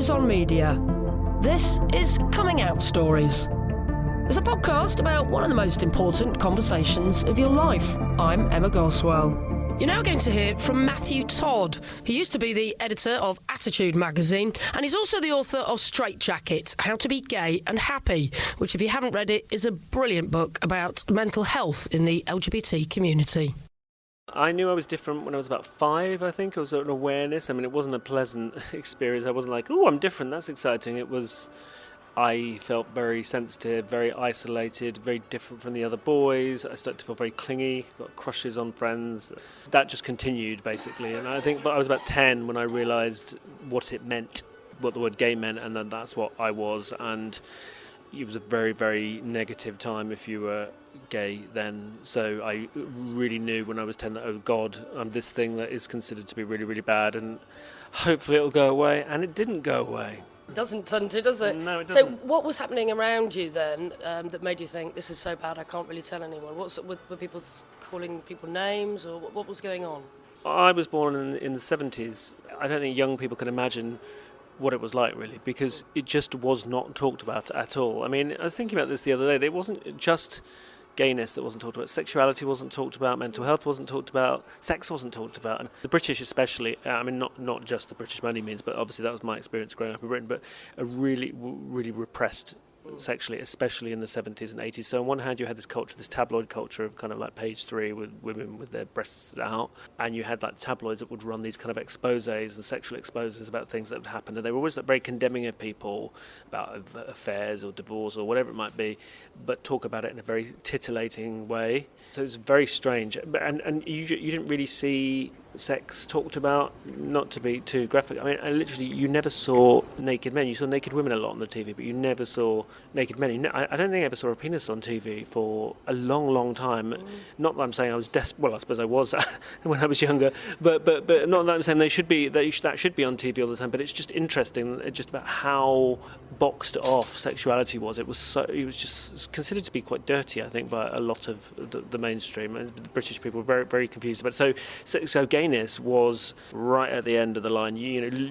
Eyes on Media. This is Coming Out Stories. It's a podcast about one of the most important conversations of your life. I'm Emma Goswell. You're now going to hear from Matthew Todd. He used to be the editor of Attitude magazine, and he's also the author of Straight Jacket, How to Be Gay and Happy, which, if you haven't read it, is a brilliant book about mental health in the LGBT community. I knew I was different when I was about 5, I think. It was an awareness. I mean, it wasn't a pleasant experience. I wasn't like, oh, I'm different, that's exciting. It was, I felt very sensitive, very isolated, very different from the other boys. I started to feel very clingy, got crushes on friends. That just continued, basically. And I think, but I was about 10 when I realised what it meant, what the word gay meant, and then that's what I was. And it was a very, very negative time if you were gay then. So I really knew when I was 10 that, oh God, I'm this thing that is considered to be really, really bad, and hopefully it'll go away. And it didn't go away. It doesn't, does it? No, it doesn't. So what was happening around you then that made you think, this is so bad I can't really tell anyone? Were people calling people names, or what was going on? I was born in the 70s. I don't think young people can imagine what it was like, really, because it just was not talked about at all. I mean, I was thinking about this the other day. It wasn't just gayness that wasn't talked about. Sexuality wasn't talked about. Mental health wasn't talked about. Sex wasn't talked about. And the British especially, I mean, not just the British by any means, but obviously that was my experience growing up in Britain, but a really, really repressed sexually, especially in the 70s and 80s. So on one hand you had this culture, this tabloid culture of kind of like page 3 with women with their breasts out, and you had like tabloids that would run these kind of exposés and sexual exposés about things that had happened, and they were always like very condemning of people about affairs or divorce or whatever it might be, but talk about it in a very titillating way. So it's very strange, and you didn't really see sex talked about, not to be too graphic. I mean, you never saw naked men. You saw naked women a lot on the TV, but you never saw naked men. I don't think I ever saw a penis on TV for a long, long time. Not that I'm saying I was well, I suppose I was when I was younger, but not that I'm saying that should be on TV all the time. But it's just interesting, just about how boxed off sexuality was. It was just considered to be quite dirty, I think, by a lot of the mainstream. And the British people were very, very confused about it. So gayness was right at the end of the line.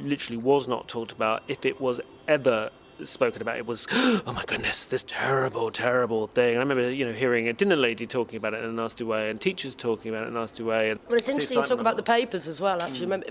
Literally was not talked about. If it was ever spoken about, it was, oh my goodness, this terrible, terrible thing. I remember, hearing a dinner lady talking about it in a nasty way, and teachers talking about it in a nasty way. Well, it's interesting you talk about the papers as well, actually. Remember,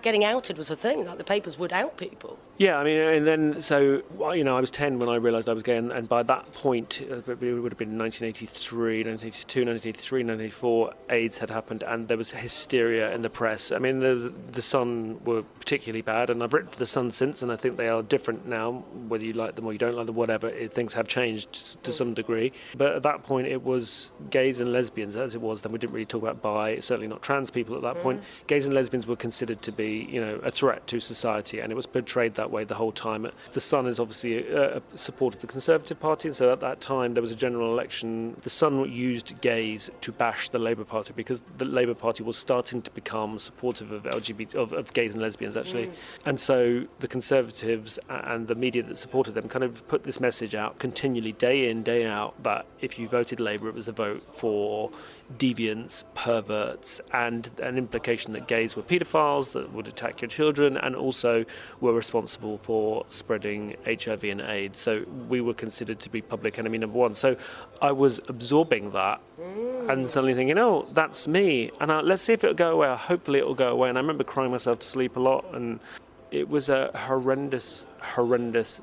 getting outed was a thing, like the papers would out people. Yeah, I mean, and then, so, I was 10 when I realised I was gay, and by that point, it would have been 1983, 1982, 1983, 1984, AIDS had happened, and there was hysteria in the press. I mean, the Sun were particularly bad, and I've written for the Sun since, and I think they are different now, whether you like them or you don't like them, whatever, things have changed to some degree. But at that point, it was gays and lesbians, as it was then. We didn't really talk about bi, certainly not trans people at that point. Gays and lesbians were considered to be, a threat to society, and it was portrayed that way the whole time. The Sun is obviously a support of the Conservative Party, and so at that time there was a general election. The Sun used gays to bash the Labour Party, because the Labour Party was starting to become supportive of LGBT, of gays and lesbians, actually. And so the Conservatives and the media that supported them kind of put this message out continually, day in, day out, that if you voted Labour, it was a vote for deviants, perverts, and an implication that gays were paedophiles that would attack your children, and also were responsible for spreading HIV and AIDS. So we were considered to be public enemy number one. So I was absorbing that and suddenly thinking, oh, that's me, and let's see if it'll go away. Hopefully it'll go away. And I remember crying myself to sleep a lot, and it was a horrendous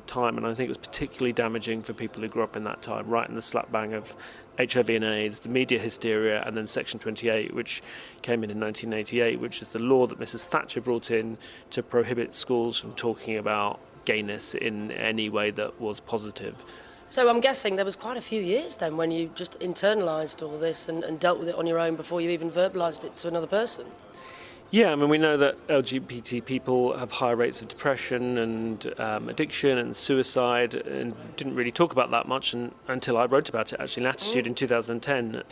time, and I think it was particularly damaging for people who grew up in that time, right in the slap bang of HIV and AIDS, the media hysteria, and then Section 28, which came in 1988, which is the law that Mrs. Thatcher brought in to prohibit schools from talking about gayness in any way that was positive. So I'm guessing there was quite a few years then when you just internalised all this and dealt with it on your own before you even verbalised it to another person. Yeah, I mean, we know that LGBT people have higher rates of depression and addiction and suicide, and didn't really talk about that much until I wrote about it, actually, in Attitude in 2010.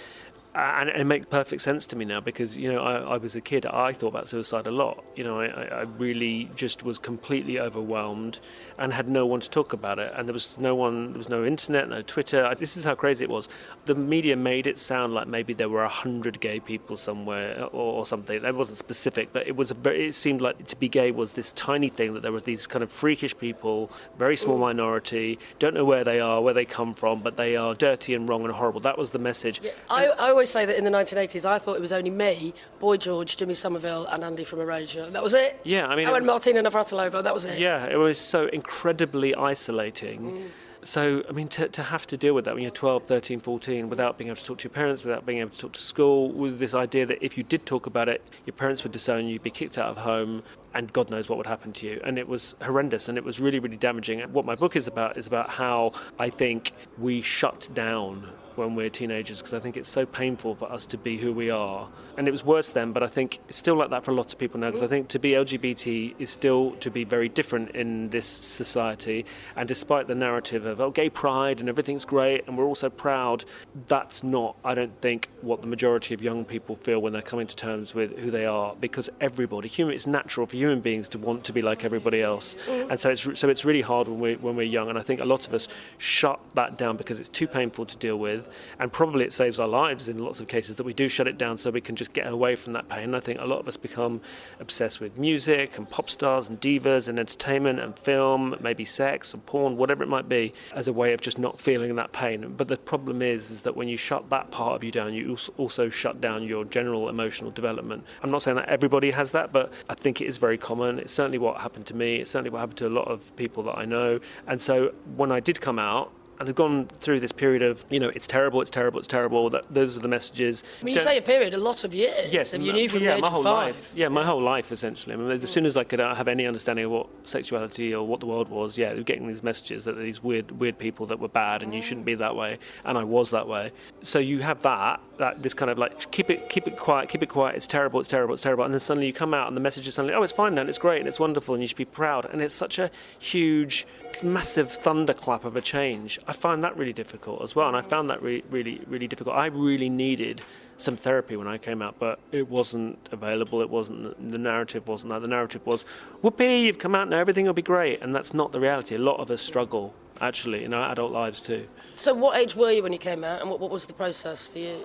And it makes perfect sense to me now because, I was a kid, I thought about suicide a lot. I really just was completely overwhelmed and had no one to talk about it. And there was no internet, no Twitter. This is how crazy it was. The media made it sound like maybe there were 100 gay people somewhere or something. That wasn't specific, but it seemed like to be gay was this tiny thing, that there were these kind of freakish people, very small minority, don't know where they are, where they come from, but they are dirty and wrong and horrible. That was the message. Yeah, I always say that in the 1980s, I thought it was only me, Boy George, Jimmy Somerville, and Andy from Erasure. That was it. Yeah, I mean... and Martina Navratilova, that was it. Yeah, it was so incredibly isolating. So, I mean, to have to deal with that when you're 12, 13, 14, without being able to talk to your parents, without being able to talk to school, with this idea that if you did talk about it, your parents would disown you, be kicked out of home, and God knows what would happen to you. And it was horrendous, and it was really, really damaging. And what my book is about how I think we shut down when we're teenagers, because I think it's so painful for us to be who we are. And it was worse then, but I think it's still like that for a lot of people now, because I think to be LGBT is still to be very different in this society. And despite the narrative of, gay pride and everything's great and we're all so proud, that's not, I don't think, what the majority of young people feel when they're coming to terms with who they are, because it's natural for human beings to want to be like everybody else. And so it's really hard when we're young, and I think a lot of us shut that down because it's too painful to deal with. And probably it saves our lives in lots of cases that we do shut it down so we can just get away from that pain. I think a lot of us become obsessed with music and pop stars and divas and entertainment and film, maybe sex and porn, whatever it might be, as a way of just not feeling that pain. But the problem is that when you shut that part of you down, you also shut down your general emotional development. I'm not saying that everybody has that, but I think it is very common. It's certainly what happened to me. It's certainly what happened to a lot of people that I know. And so when I did come out, and had gone through this period of, it's terrible, it's terrible, it's terrible. Those were the messages. When you say a period, a lot of years. Yes. You knew from the age my of whole 5. life. Yeah, my whole life, essentially. I mean, as soon as I could have any understanding of what sexuality or what the world was, we were getting these messages that these weird people that were bad and you shouldn't be that way. And I was that way. So you have that this kind of like, keep it quiet, it's terrible, it's terrible, it's terrible. And then suddenly you come out and the message is suddenly, it's fine now, and it's great, and it's wonderful, and you should be proud. And it's such a huge, massive thunderclap of a change. I find that really difficult as well, and I found that really, really difficult. I really needed some therapy when I came out, but it wasn't available. The narrative wasn't that. The narrative was, whoopee, you've come out now, everything will be great. And that's not the reality. A lot of us struggle, actually, in our adult lives too. So what age were you when you came out, and what was the process for you?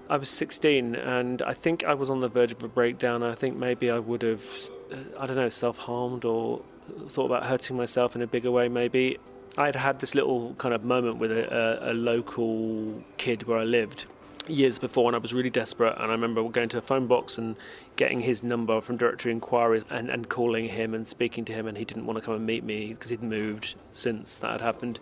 I was 16, and I think I was on the verge of a breakdown. I think maybe I would have, self-harmed or thought about hurting myself in a bigger way, maybe. I'd had this little kind of moment with a local kid where I lived years before, and I was really desperate, and I remember going to a phone box and getting his number from directory inquiries and calling him and speaking to him, and he didn't want to come and meet me because he'd moved since that had happened.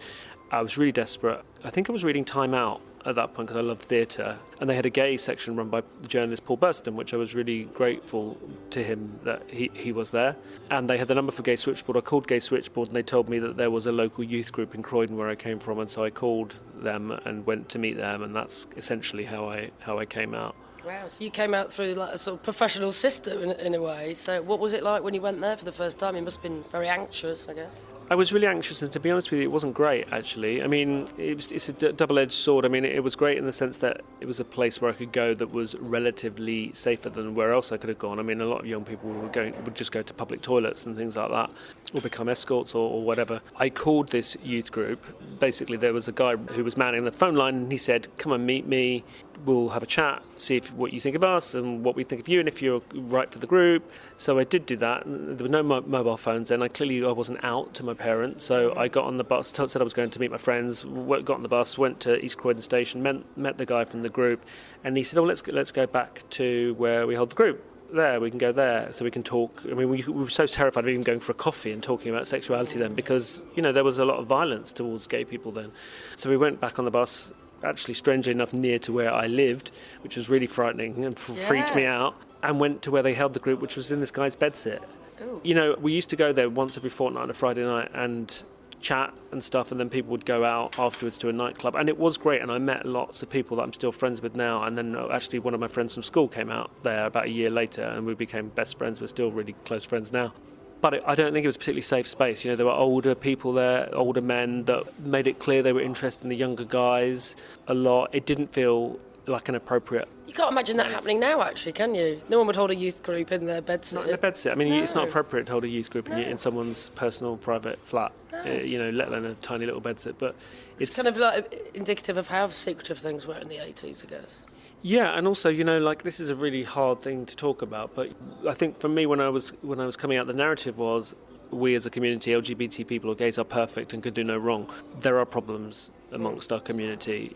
I was really desperate. I think I was reading Time Out at that point because I loved theatre, and they had a gay section run by the journalist Paul Burston, which I was really grateful to him that he was there. And they had the number for Gay Switchboard. I called Gay Switchboard, and they told me that there was a local youth group in Croydon where I came from, and so I called them and went to meet them, and that's essentially how I came out. Wow, so you came out through like a sort of professional system in a way. So what was it like when you went there for the first time? You must have been very anxious, I guess. I was really anxious, and to be honest with you, it wasn't great, actually. I mean, it's a double-edged sword. I mean, it was great in the sense that it was a place where I could go that was relatively safer than where else I could have gone. I mean, a lot of young people would just go to public toilets and things like that, or become escorts or whatever. I called this youth group. Basically, there was a guy who was manning the phone line, and he said, come and meet me. We'll have a chat, see what you think of us and what we think of you, and if you're right for the group. So I did do that. There were no mobile phones then. I wasn't out to my parents, so I got on the bus, said I was going to meet my friends, got on the bus, went to East Croydon Station, met the guy from the group, and he said, let's go back to where we hold the group. There, we can go there so we can talk. I mean, we were so terrified of even going for a coffee and talking about sexuality then, because, there was a lot of violence towards gay people then. So we went back on the bus, actually strangely enough near to where I lived, which was really frightening and freaked me out, and went to where they held the group, which was in this guy's bedsit. Ooh. We used to go there once every fortnight on a Friday night and chat and stuff, and then people would go out afterwards to a nightclub, and it was great, and I met lots of people that I'm still friends with now. And then actually one of my friends from school came out there about a year later, and we became best friends. We're still really close friends now. But I don't think it was a particularly safe space. There were older people there, older men that made it clear they were interested in the younger guys a lot. It didn't feel like an appropriate. You can't imagine that happening now, actually, can you? No one would hold a youth group in their bedsit. Not in a bedsit. I mean, No. it's not appropriate to hold a youth group in someone's personal, private flat, let alone a tiny little bedsit. But It's kind of like indicative of how secretive things were in the 80s, I guess. Yeah, and also, like this is a really hard thing to talk about. But I think for me, when I was coming out, the narrative was we as a community, LGBT people or gays, are perfect and can do no wrong. There are problems amongst our community.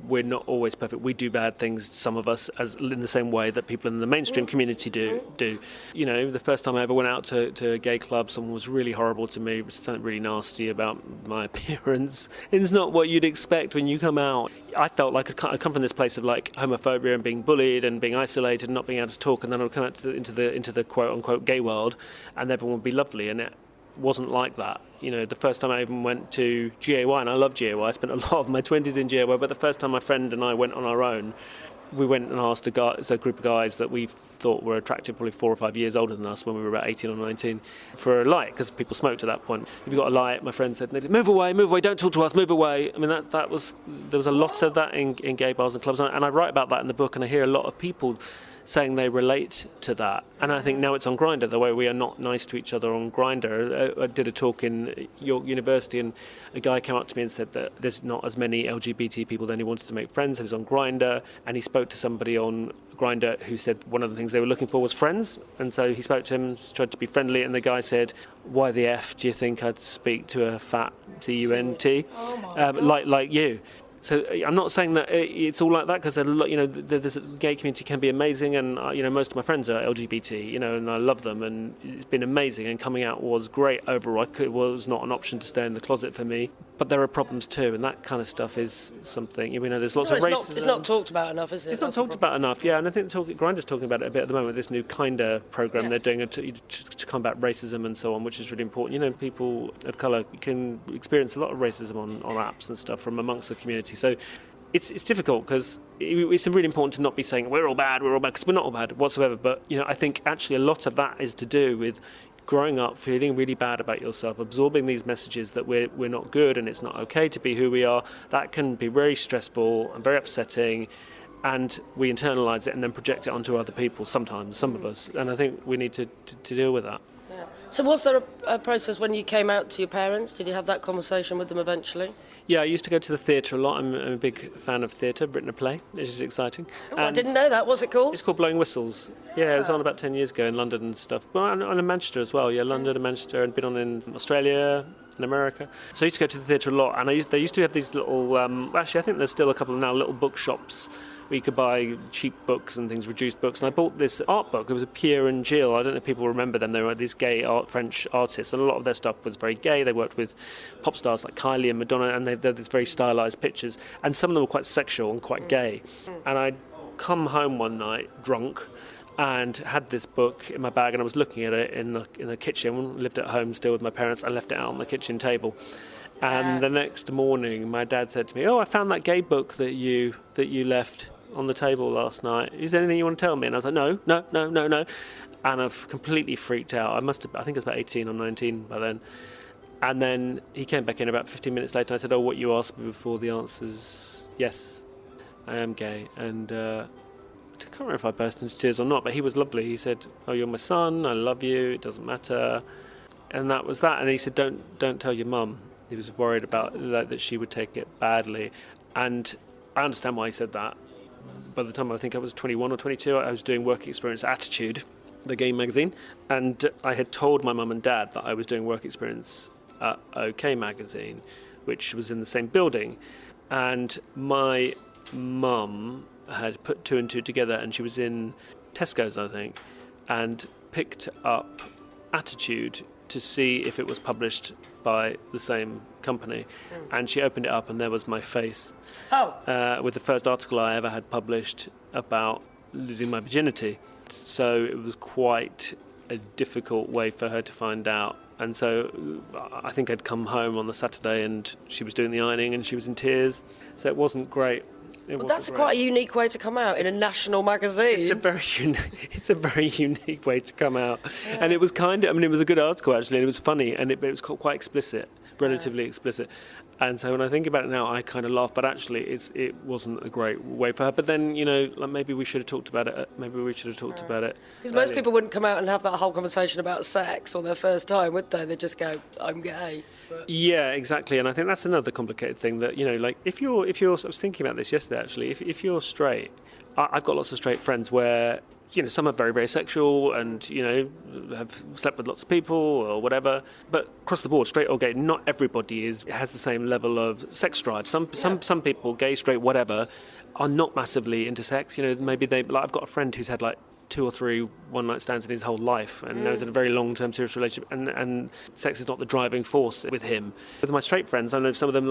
We're not always perfect. We do bad things, some of us, as in the same way that people in the mainstream community do. The first time I ever went out to a gay club, someone was really horrible to me, something really nasty about my appearance. It's not what you'd expect when you come out. I felt like I come from this place of like homophobia and being bullied and being isolated and not being able to talk, and then I would come out into the quote unquote gay world, and everyone would be lovely, and it wasn't like that. The first time I even went to GAY, and I love GAY, I spent a lot of my 20s in GAY, but the first time my friend and I went on our own, we went and asked a group of guys that we thought were attractive, probably 4 or 5 years older than us when we were about 18 or 19, for a light, because people smoked at that point. If you got a light, my friend said, move away, don't talk to us, move away. I mean, there was a lot of that in gay bars and clubs, and I write about that in the book, and I hear a lot of people saying they relate to that. And I think now it's on Grindr, the way we are not nice to each other on Grindr. I did a talk in York University, and a guy came up to me and said that there's not as many LGBT people then he wanted to make friends. He was on Grindr, and he spoke to somebody on Grindr who said one of the things they were looking for was friends. And so he spoke to him, tried to be friendly, and the guy said, why the F do you think I'd speak to a fat T-U-N-T like you? So I'm not saying that it's all like that, because the gay community can be amazing, and most of my friends are LGBT, and I love them, and it's been amazing, and coming out was great overall. It was not an option to stay in the closet for me, but there are problems too, and that kind of stuff is something. There's lots of racism. It's not talked about enough, is it? It's not talked about enough, yeah, and I think Grindr's talking about it a bit at the moment, this new Kinda program they're doing to combat racism and so on, which is really important. People of colour can experience a lot of racism on apps and stuff from amongst the community. So it's difficult, because it's really important to not be saying we're all bad, because we're not all bad whatsoever. But I think actually a lot of that is to do with growing up feeling really bad about yourself, absorbing these messages that we're not good and it's not okay to be who we are. That can be very stressful and very upsetting, and we internalise it and then project it onto other people sometimes, some of us. And I think we need to deal with that. Yeah. So was there a process when you came out to your parents? Did you have that conversation with them eventually? Yeah, I used to go to the theatre a lot. I'm a big fan of theatre. I've written a play, which is exciting. I didn't know that. What's it called? It's called Blowing Whistles. Yeah, it was on about 10 years ago in London and stuff. Well, and in Manchester as well. Yeah, London and Manchester, and been on in Australia and America. So I used to go to the theatre a lot, and they used to have these little... actually, I think there's still a couple of now little bookshops where you could buy cheap books and things, reduced books. And I bought this art book. It was a Pierre and Gilles. I don't know if people remember them. They were these gay French artists, and a lot of their stuff was very gay. They worked with pop stars like Kylie and Madonna, and they had these very stylised pictures. And some of them were quite sexual and quite gay. And I'd come home one night drunk and had this book in my bag, and I was looking at it in the kitchen. Lived at home still with my parents. I left it out on the kitchen table. And the next morning, my dad said to me, I found that gay book that you left on the table last night. Is there anything you want to tell me? And I was like, no. And I've completely freaked out. I think I was about 18 or 19 by then. And then he came back in about 15 minutes later, and I said, what you asked me before, the answer's yes, I am gay. And I can't remember if I burst into tears or not, but he was lovely. He said, you're my son, I love you, it doesn't matter. And that was that. And he said, don't tell your mum. He was worried about that she would take it badly. And I understand why he said that. By the time I think I was 21 or 22, I was doing work experience Attitude, the gay magazine. And I had told my mum and dad that I was doing work experience at OK magazine, which was in the same building. And my mum had put two and two together, and she was in Tesco's, I think, and picked up Attitude to see if it was published by the same company. And she opened it up, and there was my face with the first article I ever had published about losing my virginity. So it was quite a difficult way for her to find out. And so I think I'd come home on the Saturday, and she was doing the ironing, and she was in tears. So it wasn't great. Well, that's quite a unique way to come out in a national magazine. It's a very unique way to come out. Yeah. And it was it was a good article actually, and it was funny, and it was quite explicit, relatively explicit. And so when I think about it now, I kind of laugh, but actually it wasn't a great way for her. But then, like maybe we should have talked about it. Because most people wouldn't come out and have that whole conversation about sex on their first time, would they? They'd just go, I'm gay. But... Yeah, exactly. And I think that's another complicated thing that, like if you're, I was thinking about this yesterday actually, if you're straight, I've got lots of straight friends where, some are very, very sexual and, have slept with lots of people or whatever. But across the board, straight or gay, not everybody has the same level of sex drive. Some people, gay, straight, whatever, are not massively into sex. Maybe I've got a friend who's had 2 or 3 one-night stands in his whole life and knows in a very long-term serious relationship and sex is not the driving force with him. With my straight friends, I know some of them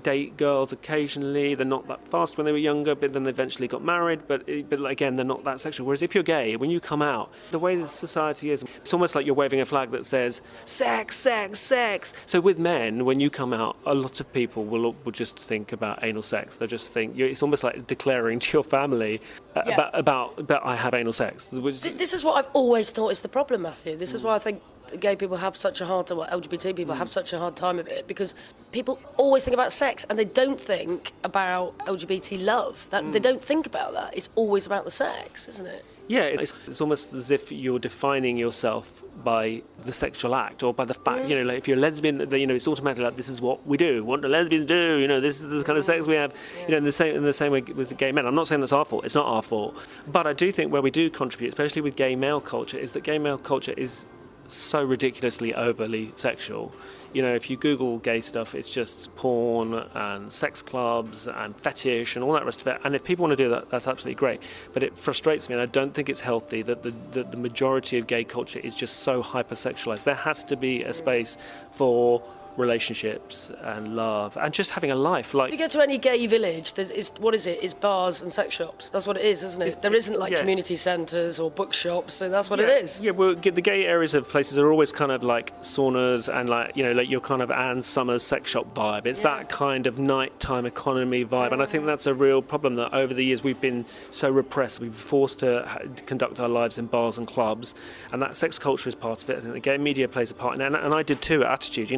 date girls occasionally. They're not that fast when they were younger, but then they eventually got married, but again, they're not that sexual. Whereas if you're gay, when you come out, the way the society is, it's almost like you're waving a flag that says, sex, sex, sex. So with men, when you come out, a lot of people will just think about anal sex. They'll just think, it's almost like declaring to your family about I have anal sex. This is what I've always thought is the problem, Matthew. This is why I think gay people have such a hard time, LGBT people have such a hard time of it, because people always think about sex and they don't think about LGBT love. They don't think about that. It's always about the sex, isn't it? Yeah, it's almost as if you're defining yourself by the sexual act or by the fact, if you're a lesbian, it's automatically this is what we do, what do lesbians do, this is the kind of sex we have, in the same way with the gay men. I'm not saying that's our fault, it's not our fault. But I do think where we do contribute, especially with gay male culture, is that gay male culture is so ridiculously overly sexual. If you Google gay stuff, it's just porn and sex clubs and fetish and all that rest of it. And if people want to do that, that's absolutely great. But it frustrates me, and I don't think it's healthy that the majority of gay culture is just so hypersexualized. There has to be a space for relationships and love and just having a life. If you go to any gay village, it's bars and sex shops. That's what it is, isn't it? There isn't community centres or bookshops, so that's what it is. Yeah, well, the gay areas of places are always kind of like saunas and like your kind of Anne Summers sex shop vibe. It's that kind of nighttime economy vibe, and I think that's a real problem that over the years we've been so repressed. We've been forced to conduct our lives in bars and clubs, and that sex culture is part of it. I think the gay media plays a part in it, and I did too at Attitude.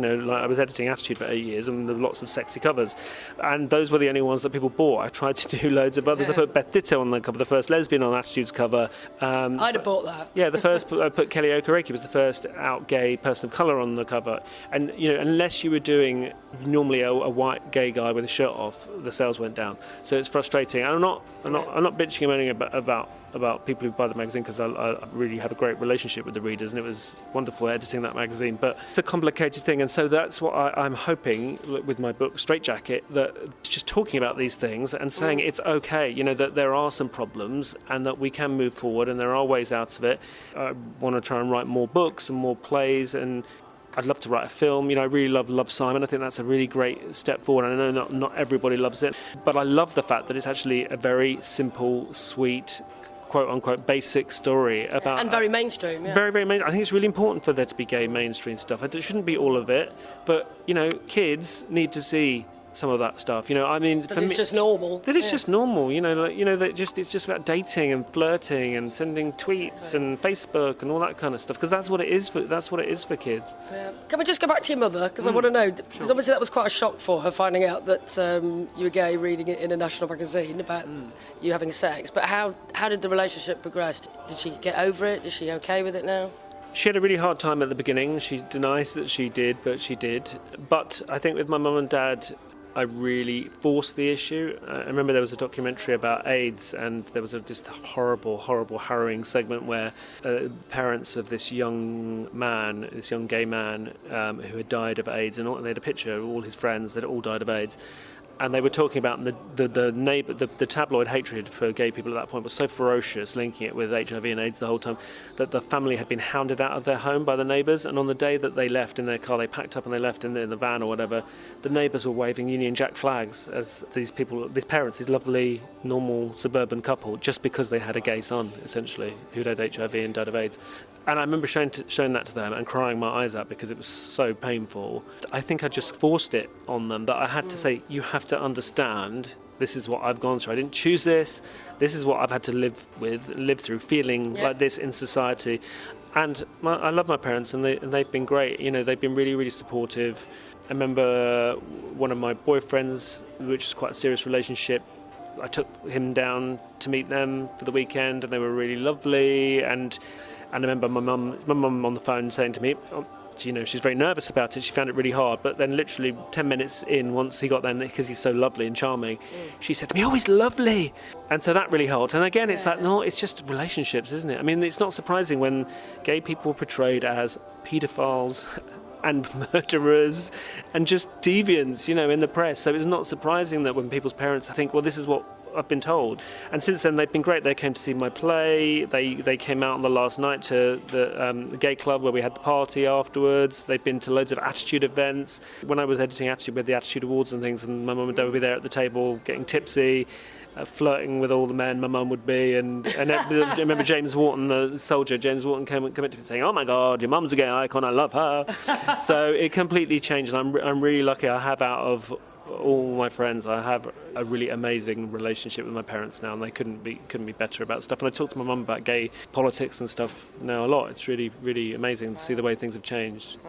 I was editing Attitude for 8 years, and there were lots of sexy covers, and those were the only ones that people bought. I tried to do loads of others. I put Beth Ditto on the cover, the first lesbian on Attitude's cover. I'd have bought that. Yeah, the first I put Kelly Okereke was the first out gay person of colour on the cover, and unless you were doing normally a white gay guy with a shirt off, the sales went down. So it's frustrating. And I'm not bitching and moaning about people who buy the magazine, because I really have a great relationship with the readers, and it was wonderful editing that magazine. But it's a complicated thing, and so that's what I'm hoping with my book Straight Jacket, that just talking about these things and saying it's okay, that there are some problems and that we can move forward and there are ways out of it. I want to try and write more books and more plays, and I'd love to write a film. I really love Simon. I think that's a really great step forward. I know not everybody loves it, but I love the fact that it's actually a very simple, sweet, quote-unquote basic story about... And very mainstream, yeah. Very, very mainstream. I think it's really important for there to be gay mainstream stuff. It shouldn't be all of it, but, kids need to see some of that stuff. I mean, for me, it's just normal. That it's just normal. That it's just about dating and flirting and sending tweets and Facebook and all that kind of stuff. Because that's what it is for kids. Yeah. Can we just go back to your mother? Because I want to know. Because obviously that was quite a shock for her, finding out that you were gay, reading it in a national magazine about you having sex. But how did the relationship progress? Did she get over it? Is she okay with it now? She had a really hard time at the beginning. She denies that she did, but she did. But I think with my mum and dad, I really forced the issue. I remember there was a documentary about AIDS, and there was just horrible, harrowing segment where parents of this young gay man who had died of AIDS, and they had a picture of all his friends that had all died of AIDS. And they were talking about the tabloid hatred for gay people at that point was so ferocious, linking it with HIV and AIDS the whole time, that the family had been hounded out of their home by the neighbours. And on the day that they left in their car, they packed up and they left in the van or whatever, the neighbours were waving Union Jack flags as these parents, this lovely, normal suburban couple, just because they had a gay son, essentially, who'd had HIV and died of AIDS. And I remember showing that to them and crying my eyes out because it was so painful. I think I just forced it on them, that I had to say, you have to understand This is what I've gone through. I didn't choose this. This is what I've had to live through, feeling like this in society. And I love my parents, and they've been great. You know, they've been really, really supportive. I remember one of my boyfriends, which is quite a serious relationship, I took him down to meet them for the weekend, and they were really lovely. And I remember my mum on the phone saying to me, you know, she's very nervous about it. She found it really hard. But then literally 10 minutes in, once he got there, because he's so lovely and charming, she said to me, "Oh, he's lovely." And so that really helped. And again, it's like, no, it's just relationships, isn't it? I mean, it's not surprising when gay people are portrayed as paedophiles and murderers and just deviants, you know, in the press. So it's not surprising that when people's parents think, well, this is what I've been told. And since then, they've been great. They came to see my play. They came out on the last night to the gay club where we had the party afterwards. They've been to loads of Attitude events. When I was editing Attitude, we had the Attitude Awards and things, and my mum and dad would be there at the table getting tipsy, flirting with all the men my mum would be. And I remember James Wharton, the soldier, James Wharton came up to me saying, "Oh my God, your mum's a gay icon, I love her." So it completely changed, and I'm really lucky. I have, out of all my friends, I have a really amazing relationship with my parents now, and they couldn't be better about stuff. And I talk to my mum about gay politics and stuff now a lot. It's really, really amazing to see the way things have changed.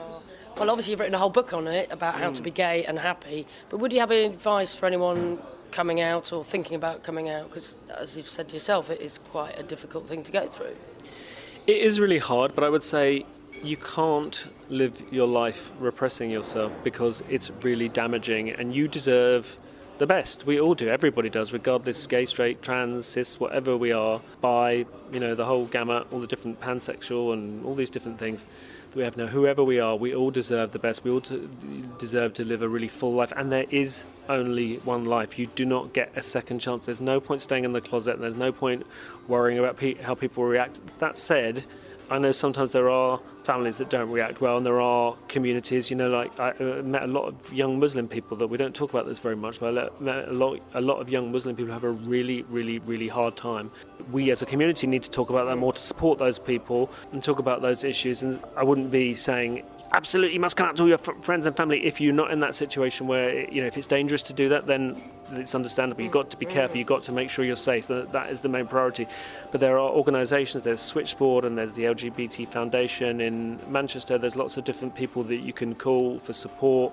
Well, obviously you've written a whole book on it about how to be gay and happy, but would you have any advice for anyone coming out or thinking about coming out? Because, as you've said yourself, it is quite a difficult thing to go through. It is really hard, but I would say you can't live your life repressing yourself, because it's really damaging, and you deserve the best. We all do. Everybody does, regardless, gay, straight, trans, cis, whatever we are, bi, you know, the whole gamut, all the different pansexual and all these different things that we have now. Whoever we are, we all deserve the best. We all deserve to live a really full life, and there is only one life. You do not get a second chance. There's no point staying in the closet, and there's no point worrying about how people react. That said, I know sometimes there are families that don't react well, and there are communities, you know, like I met a lot of young Muslim people that we don't talk about this very much, but I met a lot of young Muslim people who have a really, really, really hard time. We as a community need to talk about that more, to support those people and talk about those issues. And I wouldn't be saying, absolutely, you must come out to all your friends and family if you're not in that situation where, you know, if it's dangerous to do that, then it's understandable. You've got to be careful. You've got to make sure you're safe. That is the main priority. But there are organisations, there's Switchboard and there's the LGBT Foundation in Manchester. There's lots of different people that you can call for support,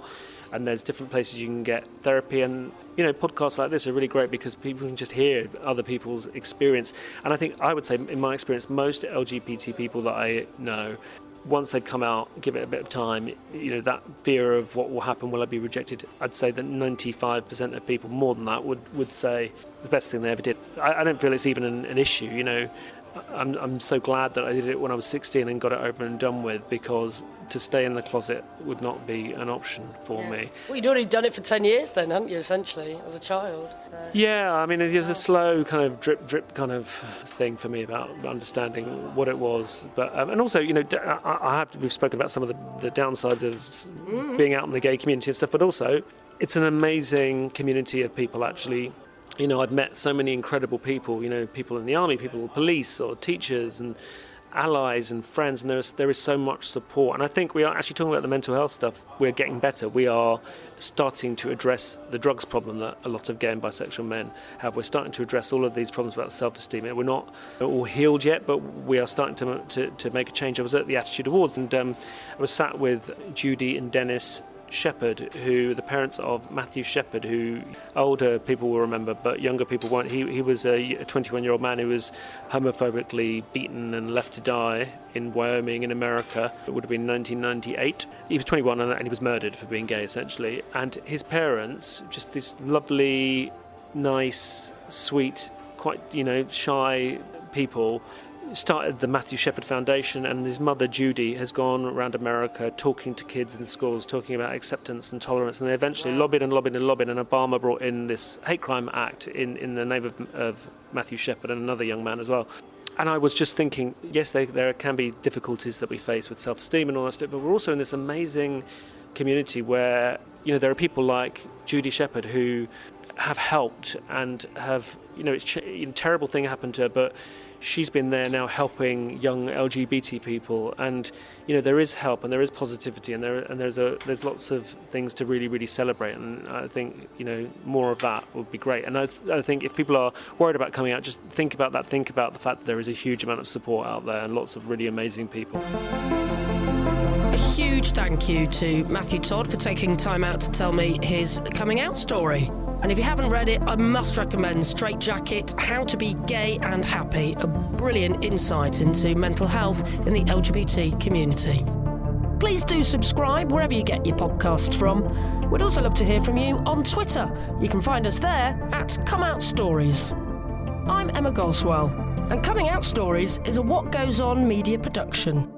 and there's different places you can get therapy. And, you know, podcasts like this are really great because people can just hear other people's experience. And I think, I would say, in my experience, most LGBT people that I know, once they've come out, give it a bit of time, you know, that fear of what will happen, will I be rejected? I'd say that 95% of people, more than that, would say it's the best thing they ever did. I don't feel it's even an issue, you know. I'm so glad that I did it when I was 16 and got it over and done with, because to stay in the closet would not be an option for me. Well, you'd already done it for 10 years then, hadn't you, essentially, as a child? So. Yeah, I mean, it was a slow kind of drip kind of thing for me about understanding what it was. But and also, you know, we've spoken about some of the downsides of being out in the gay community and stuff, but also it's an amazing community of people, actually. You know, I've met so many incredible people, you know, people in the army, people, police or teachers and allies and friends, and there is so much support. And I think we are actually talking about the mental health stuff. We're getting better. We are starting to address the drugs problem that a lot of gay and bisexual men have. We're starting to address all of these problems about self-esteem. We're not all healed yet, but we are starting to make a change. I was at the Attitude Awards, and I was sat with Judy and Dennis Shepherd, who the parents of Matthew Shepherd, who older people will remember but younger people won't. He was a 21-year-old man who was homophobically beaten and left to die in Wyoming in America. It would have been 1998. He was 21 and he was murdered for being gay, essentially. And his parents, just this lovely, nice, sweet, quite, you know, shy people, started the Matthew Shepherd Foundation, and his mother Judy has gone around America talking to kids in schools, talking about acceptance and tolerance, and they eventually lobbied, and Obama brought in this hate crime act in the name of Matthew Shepherd and another young man as well. And I was just thinking, yes, there can be difficulties that we face with self-esteem and all that stuff, but we're also in this amazing community where, you know, there are people like Judy Shepherd who have helped and have, it's a terrible thing happened to her, but she's been there now helping young LGBT people, and there is help and there is positivity, and there's lots of things to really, really celebrate, and I think more of that would be great. And I think if people are worried about coming out, just think about that. Think about the fact that there is a huge amount of support out there and lots of really amazing people. A huge thank you to Matthew Todd for taking time out to tell me his coming out story. And if you haven't read it, I must recommend Straight Jacket, How to Be Gay and Happy, a brilliant insight into mental health in the LGBT community. Please do subscribe wherever you get your podcasts from. We'd also love to hear from you on Twitter. You can find us there at Come Out Stories. I'm Emma Goswell, and Coming Out Stories is a What Goes On media production.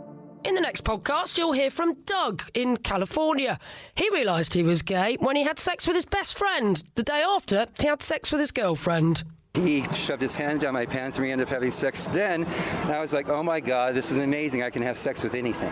In the next podcast, you'll hear from Doug in California. He realised he was gay when he had sex with his best friend. The day after, he had sex with his girlfriend. He shoved his hand down my pants and we ended up having sex then. And I was like, oh my God, this is amazing. I can have sex with anything.